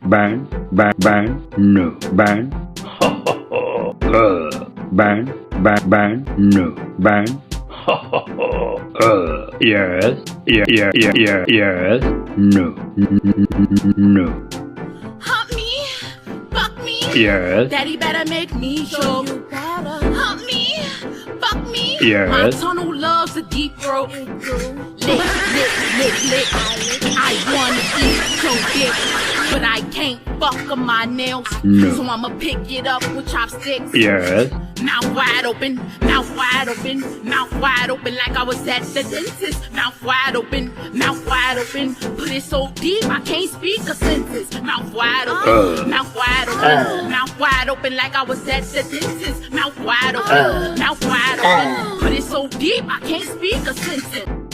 Bang, bang, bang, no, bang. Ho ho ho. Bang, bang, bang, no, bang. Ho ho ho. Yes, yes, no, no. Hump me, fuck me. Yes, Daddy better make me show you better. Hump me, fuck me. Yes. My tunnel loves a deep throat. Lick, lick, lick, lick. I wanna eat your dick, but I can't fuck on my nails. No. So I'ma pick it up with chopsticks. yes, Mouth wide open, mouth wide open, mouth wide open like I was at the dentist. Mouth wide open, mouth wide open. Put it so deep I can't speak a sentence. Mouth wide open, mouth wide open, mouth wide open like I was at the dentist. Mouth wide open, mouth wide open. Put it so deep I can't speak a sentence.